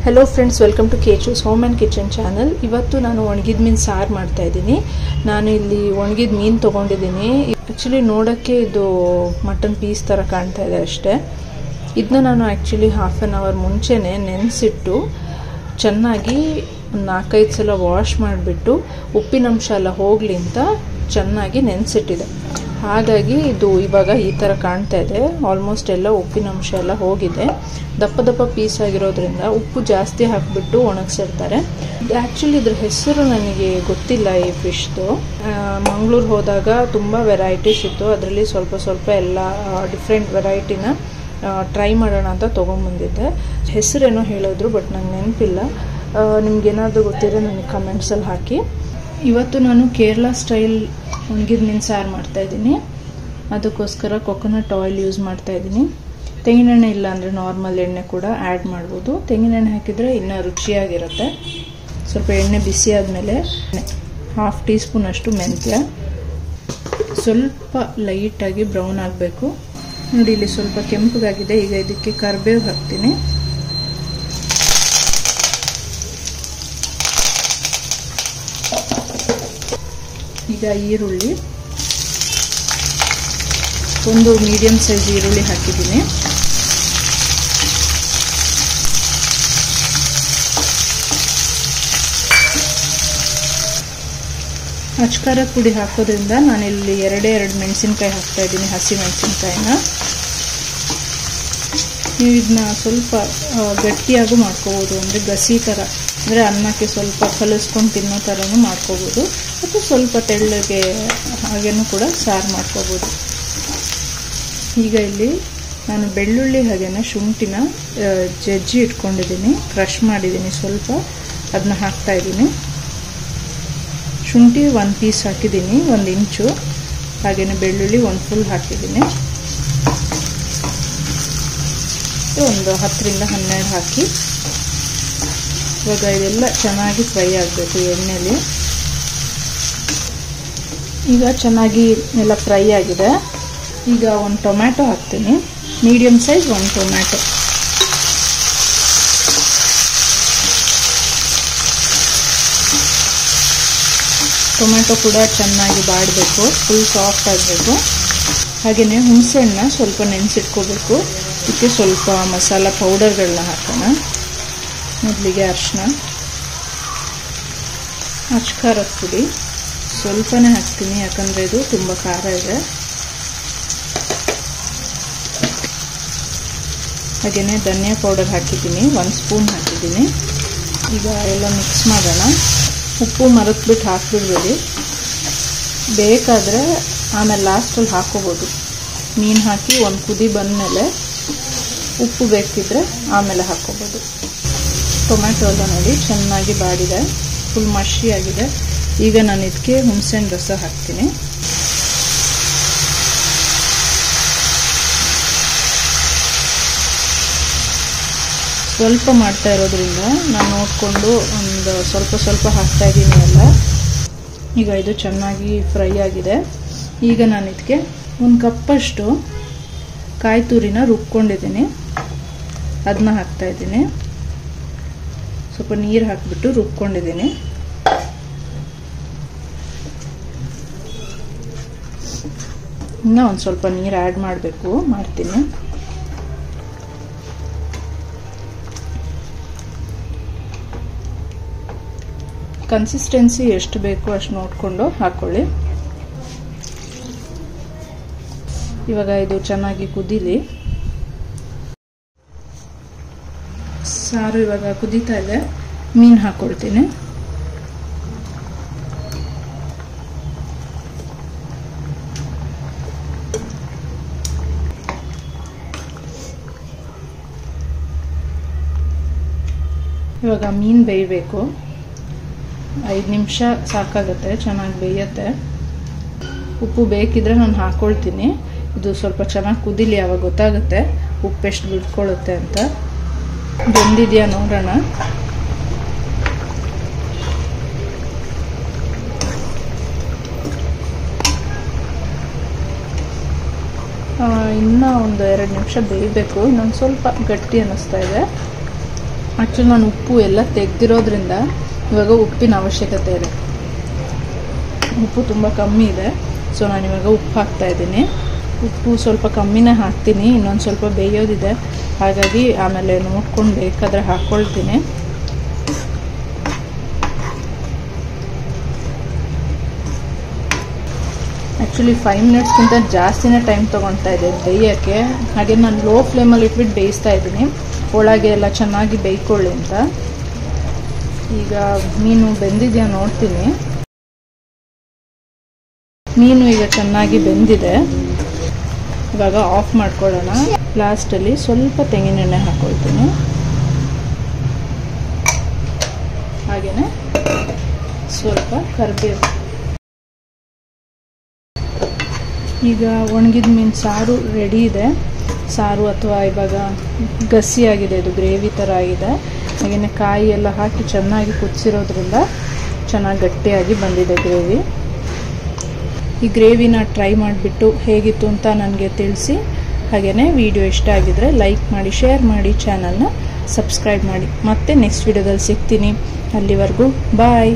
Hello friends, welcome to केचूस home and kitchen channel. ಇವತ್ತು ನಾನು ಒಣಗಿದ ಮೀನು ಸಾರು ಮಾಡ್ತಾ ಇದ್ದೀನಿ। ನಾನು ಇಲ್ಲಿ ಒಣಗಿದ ಮೀನು ತಗೊಂಡಿದ್ದೀನಿ। ಆಕ್ಚುಲಿ ನೋಡಕ್ಕೆ ಇದು ಮಟನ್ ಪೀಸ್ ತರ ಕಾಣ್ತಾ ಇದೆ ಅಷ್ಟೇ। ಇದನ್ನ ನಾನು ಆಕ್ಚುಲಿ ಹಾಫ್ ಆನ್ ಅವರ್ ಮುಂಚೆನೇ ನೆನೆಸಿಟ್ಟು ಚೆನ್ನಾಗಿ 4-5 ಸಲ ವಾಶ್ ಮಾಡಿಬಿಟ್ಟು ಉಪ್ಪಿನ ಅಂಶ ಎಲ್ಲ ಹೋಗಲಿ ಅಂತ ಚೆನ್ನಾಗಿ ನೆನೆಸಿಟ್ಟಿದೆ। ಹಾಗಾಗಿ ಇದು ಇವಾಗ ಈ ತರ ಕಾಣ್ತಾ ಇದೆ। ಆಲ್ಮೋಸ್ಟ್ ಎಲ್ಲ ಉಪ್ಪಿನ ಅಂಶ ಎಲ್ಲ ಹೋಗಿದೆ। ದಪ್ಪ ದಪ್ಪ ಪೀಸ್ ಆಗಿರೋದ್ರಿಂದ ಉಪ್ಪು ಜಾಸ್ತಿ ಹಾಕಿಬಿಟ್ಟು ಒಣಗಿಸಿರ್ತಾರೆ। ಆಕ್ಚುಲಿ ಇದ್ರ ಹೆಸರು ನನಗೆ ಗೊತ್ತಿಲ್ಲ ಈ ಫಿಶ್ದು। ಮಂಗಳೂರು ಹೋದಾಗ ತುಂಬ ವೆರೈಟೀಸ್ ಇತ್ತು, ಅದರಲ್ಲಿ ಸ್ವಲ್ಪ ಎಲ್ಲ ಡಿಫ್ರೆಂಟ್ ವೆರೈಟಿನ ಟ್ರೈ ಮಾಡೋಣ ಅಂತ ತೊಗೊಂಬಂದಿದ್ದೆ। ಹೆಸರೇನೋ ಹೇಳಿದ್ರು, ಬಟ್ ನಂಗೆ ನೆನಪಿಲ್ಲ। ನಿಮ್ಗೇನಾದರೂ ಗೊತ್ತಿದ್ರೆ ನನಗೆ ಕಮೆಂಟ್ಸಲ್ಲಿ ಹಾಕಿ। ಇವತ್ತು ನಾನು ಕೇರಳ ಸ್ಟೈಲ್ ಒಣಗಿದ ಮೀನು ಸಾರು ಮಾಡ್ತಾಯಿದ್ದೀನಿ। ಅದಕ್ಕೋಸ್ಕರ ಕೊಕೊನಟ್ ಆಯಿಲ್ ಯೂಸ್ ಮಾಡ್ತಾಯಿದ್ದೀನಿ। ತೆಂಗಿನೆಣ್ಣೆ ಇಲ್ಲ ಅಂದರೆ ನಾರ್ಮಲ್ ಎಣ್ಣೆ ಕೂಡ ಆ್ಯಡ್ ಮಾಡ್ಬೋದು। ತೆಂಗಿನೆಣ್ಣೆ ಹಾಕಿದರೆ ಇನ್ನೂ ರುಚಿಯಾಗಿರುತ್ತೆ। ಸ್ವಲ್ಪ ಎಣ್ಣೆ ಬಿಸಿ ಆದಮೇಲೆ 1/2 ಟೀ ಸ್ಪೂನ್ ಅಷ್ಟು ಮೆಂತ್ಯ, ಸ್ವಲ್ಪ ಲೈಟಾಗಿ ಬ್ರೌನ್ ಆಗಬೇಕು ನೋಡಿ। ಇಲ್ಲಿ ಸ್ವಲ್ಪ ಕೆಂಪಗಾಗಿದೆ। ಈಗ ಇದಕ್ಕೆ ಕರಿಬೇವು ಹಾಕ್ತೀನಿ। ಈಗ ಈರುಳ್ಳಿ, ಒಂದು ಮೀಡಿಯಂ ಸೈಜ್ ಈರುಳ್ಳಿ ಹಾಕಿದ್ದೀನಿ। ಅಚ್ಕಾರ ಪುಡಿ ಹಾಕೋದ್ರಿಂದ ನಾನಿಲ್ಲಿ 2 ಮೆಣಸಿನ್ಕಾಯಿ ಹಾಕ್ತಾ ಇದ್ದೀನಿ, ಹಸಿ ಮೆಣಸಿನ್ಕಾಯಿನ। ನೀವು ಇದನ್ನ ಸ್ವಲ್ಪ ಗಟ್ಟಿಯಾಗೂ ಮಾಡ್ಕೋಬೋದು, ಅಂದರೆ ಗಸಿ ಥರ, ಅಂದರೆ ಅನ್ನಕ್ಕೆ ಸ್ವಲ್ಪ ಕಲಿಸ್ಕೊಂಡು ತಿನ್ನೋ ಥರನೂ ಮಾಡ್ಕೋಬೋದು, ಅಥವಾ ಸ್ವಲ್ಪ ತೆಳ್ಳಗೆ ಹಾಗೇನೂ ಕೂಡ ಸಾರು ಮಾಡ್ಕೋಬೋದು। ಈಗ ಇಲ್ಲಿ ನಾನು ಬೆಳ್ಳುಳ್ಳಿ ಹಾಗೇನೆ ಶುಂಠಿನ ಜಜ್ಜಿ ಇಟ್ಕೊಂಡಿದ್ದೀನಿ, ಕ್ರಷ್ ಮಾಡಿದ್ದೀನಿ ಸ್ವಲ್ಪ, ಅದನ್ನ ಹಾಕ್ತಾ ಇದ್ದೀನಿ। ಶುಂಠಿ 1 ಪೀಸ್ ಹಾಕಿದ್ದೀನಿ, 1 ಇಂಚು, ಹಾಗೇನೆ ಬೆಳ್ಳುಳ್ಳಿ 1 ಫುಲ್ ಹಾಕಿದ್ದೀನಿ। ಒಂದು 10ರಿಂದ 12 ಹಾಕಿ ಇವಾಗ ಇದೆಲ್ಲ ಚೆನ್ನಾಗಿ ಫ್ರೈ ಆಗಬೇಕು ಎಣ್ಣೆಲಿ। ಈಗ ಚೆನ್ನಾಗಿ ಎಲ್ಲ ಫ್ರೈ ಆಗಿದೆ। ಈಗ 1 ಟೊಮ್ಯಾಟೊ ಹಾಕ್ತೀನಿ, ಮೀಡಿಯಂ ಸೈಜ್ 1 ಟೊಮ್ಯಾಟೊ। ಟೊಮ್ಯಾಟೊ ಕೂಡ ಚೆನ್ನಾಗಿ ಬಾಡಬೇಕು, ಫುಲ್ ಸಾಫ್ಟ್ ಆಗಬೇಕು। ಹಾಗೆಯೇ ಹುಣಸೆಹಣ್ಣು ಸ್ವಲ್ಪ ನೆನೆಸಿಟ್ಕೋಬೇಕು। ಇದಕ್ಕೆ ಸ್ವಲ್ಪ ಮಸಾಲ ಪೌಡರ್ಗಳನ್ನ ಹಾಕೋಣ। ಮೊದಲಿಗೆ ಅರಿಶಿನ, ಅಚ್ಕಾರದ ಪುಡಿ ಸ್ವಲ್ಪನೇ ಹಾಕ್ತೀನಿ, ಯಾಕಂದರೆ ಇದು ತುಂಬ ಖಾರ ಇದೆ। ಹಾಗೆಯೇ ಧನಿಯಾ ಪೌಡರ್ ಹಾಕಿದ್ದೀನಿ, 1 ಸ್ಪೂನ್ ಹಾಕಿದ್ದೀನಿ। ಈಗ ಎಲ್ಲ ಮಿಕ್ಸ್ ಮಾಡೋಣ। ಉಪ್ಪು ಮರೆತ್ಬಿಟ್ಟು ಹಾಕ್ಬಿಡ್ಬೇಡಿ, ಬೇಕಾದರೆ ಆಮೇಲೆ ಲಾಸ್ಟಲ್ಲಿ ಹಾಕೋಬೋದು। ಮೀನು ಹಾಕಿ 1 ಕುದಿ ಬಂದಮೇಲೆ ಉಪ್ಪು ಬೇಕಿದ್ರೆ ಆಮೇಲೆ ಹಾಕೋಬೋದು। ಟೊಮ್ಯಾಟೊ ಎಲ್ಲ ನೋಡಿ ಚೆನ್ನಾಗಿ ಬಾಡಿದೆ, ಫುಲ್ ಮಶಿ ಆಗಿದೆ। ಈಗ ನಾನು ಇದಕ್ಕೆ ಹುಣಸೆಹಣ್ಣು ರಸ ಹಾಕ್ತೀನಿ। ಸ್ವಲ್ಪ ಮಾಡ್ತಾ ಇರೋದ್ರಿಂದ ನಾನು ನೋಡಿಕೊಂಡು ಒಂದು ಸ್ವಲ್ಪ ಹಾಕ್ತಾ ಇದ್ದೀನಿ ಎಲ್ಲ। ಈಗ ಇದು ಚೆನ್ನಾಗಿ ಫ್ರೈ ಆಗಿದೆ। ಈಗ ನಾನು ಇದಕ್ಕೆ 1 ಕಪ್ಪಷ್ಟು ಕಾಯಿ ತುರಿನ ರುಬ್ಕೊಂಡಿದ್ದೀನಿ, ಅದನ್ನ ಹಾಕ್ತಾ ಇದ್ದೀನಿ। ಸ್ವಲ್ಪ ನೀರು ಹಾಕಿಬಿಟ್ಟು ರುಬ್ಕೊಂಡಿದ್ದೀನಿ। ಇನ್ನೂ ಒಂದು ಸ್ವಲ್ಪ ನೀರು ಆ್ಯಡ್ ಮಾಡ್ತೀನಿ। ಕನ್ಸಿಸ್ಟೆನ್ಸಿ ಎಷ್ಟು ಬೇಕು ಅಷ್ಟು ನೋಡಿಕೊಂಡು ಹಾಕೊಳ್ಳಿ। ಇವಾಗ ಇದು ಚೆನ್ನಾಗಿ ಕುದೀಲಿ। ಸಾರು ಇವಾಗ ಕುದೀತಾ ಇದೆ, ಮೀನು ಹಾಕ್ಕೊಳ್ತೀನಿ। ಇವಾಗ ಮೀನು ಬೇಯಬೇಕು, 5 ನಿಮಿಷ ಸಾಕಾಗುತ್ತೆ, ಚೆನ್ನಾಗಿ ಬೇಯುತ್ತೆ। ಉಪ್ಪು ಬೇಕಿದ್ರೆ ನಾನು ಹಾಕ್ಕೊಳ್ತೀನಿ। ಇದು ಸ್ವಲ್ಪ ಚೆನ್ನಾಗಿ ಕುದಿಲಿ, ಆವಾಗ ಗೊತ್ತಾಗುತ್ತೆ ಉಪ್ಪು ಎಷ್ಟು ಬಿಡ್ಕೊಳ್ಳುತ್ತೆ ಅಂತ। ಬೆಂದಿದೆಯಾ ನೋಡೋಣ। ಇನ್ನೂ ಒಂದು 2 ನಿಮಿಷ ಬೇಯಬೇಕು, ಇನ್ನೊಂದು ಸ್ವಲ್ಪ ಗಟ್ಟಿ ಅನ್ನಿಸ್ತಾ ಇದೆ। ಆ್ಯಕ್ಚುಲಿ ನಾನು ಉಪ್ಪು ಎಲ್ಲ ತೆಗೆದಿರೋದ್ರಿಂದ ಇವಾಗ ಉಪ್ಪಿನ ಅವಶ್ಯಕತೆ ಇದೆ. ಉಪ್ಪು ತುಂಬ ಕಮ್ಮಿ ಇದೆ, ಸೊ ನಾನು ಇವಾಗ ಉಪ್ಪು ಹಾಕ್ತಾ ಇದ್ದೀನಿ. ಉಪ್ಪು ಸ್ವಲ್ಪ ಕಮ್ಮಿನೇ ಹಾಕ್ತೀನಿ, ಇನ್ನೊಂದು ಸ್ವಲ್ಪ ಬೇಯೋದಿದೆ, ಹಾಗಾಗಿ ಆಮೇಲೆ ನೋಡ್ಕೊಂಡು ಬೇಕಾದರೆ ಹಾಕ್ಕೊಳ್ತೀನಿ. ಆ್ಯಕ್ಚುಲಿ 5 ಮಿನಿಟ್ಸ್ಗಿಂತ ಜಾಸ್ತಿನೇ ಟೈಮ್ ತೊಗೊಳ್ತಾ ಇದೆ ಬೇಯೋಕ್ಕೆ. ಹಾಗೆ ನಾನು ಲೋ ಫ್ಲೇಮಲ್ಲಿ ಇಟ್ಬಿಟ್ಟು ಬೇಯಿಸ್ತಾ ಇದ್ದೀನಿ, ಒಳಗೆ ಎಲ್ಲ ಚೆನ್ನಾಗಿ ಬೇಯ್ಕೊಳ್ಳಿ ಅಂತ. ಈಗ ಮೀನು ಬೆಂದಿದೆಯಾ ನೋಡ್ತೀನಿ. ಮೀನು ಈಗ ಚೆನ್ನಾಗಿ ಬೆಂದಿದೆ. ಇವಾಗ ಆಫ್ ಮಾಡ್ಕೊಳ್ಳೋಣ. ಲಾಸ್ಟಲ್ಲಿ ಸ್ವಲ್ಪ ತೆಂಗಿನೆಣ್ಣೆ ಹಾಕ್ಕೊಳ್ತೀನಿ, ಹಾಗೆಯೇ ಸ್ವಲ್ಪ ಕರಿಬೇವು. ಈಗ ಒಣಗಿದ ಮೀನು ಸಾರು ರೆಡಿ ಇದೆ. ಸಾರು ಅಥವಾ ಇವಾಗ ಗಸಿ ಆಗಿದೆ, ಇದು ಗ್ರೇವಿ ಥರ ಆಗಿದೆ. ಹಾಗೆಯೇ ಕಾಯಿ ಎಲ್ಲ ಹಾಕಿ ಚೆನ್ನಾಗಿ ಕುದಿಸಿರೋದ್ರಿಂದ ಚೆನ್ನಾಗಿ ಗಟ್ಟಿಯಾಗಿ ಬಂದಿದೆ ಗ್ರೇವಿ. ಈ ಗ್ರೇವಿನ ಟ್ರೈ ಮಾಡಿಬಿಟ್ಟು ಹೇಗಿತ್ತು ಅಂತ ನನಗೆ ತಿಳಿಸಿ. ಹಾಗೆಯೇ ವಿಡಿಯೋ ಇಷ್ಟ ಆಗಿದ್ರೆ ಲೈಕ್ ಮಾಡಿ, ಶೇರ್ ಮಾಡಿ, ಚಾನಲ್ನ ಸಬ್ಸ್ಕ್ರೈಬ್ ಮಾಡಿ. ಮತ್ತೆ ನೆಕ್ಸ್ಟ್ ವಿಡಿಯೋದಲ್ಲಿ ಸಿಗ್ತೀನಿ. ಅಲ್ಲಿವರೆಗೂ ಬಾಯ್.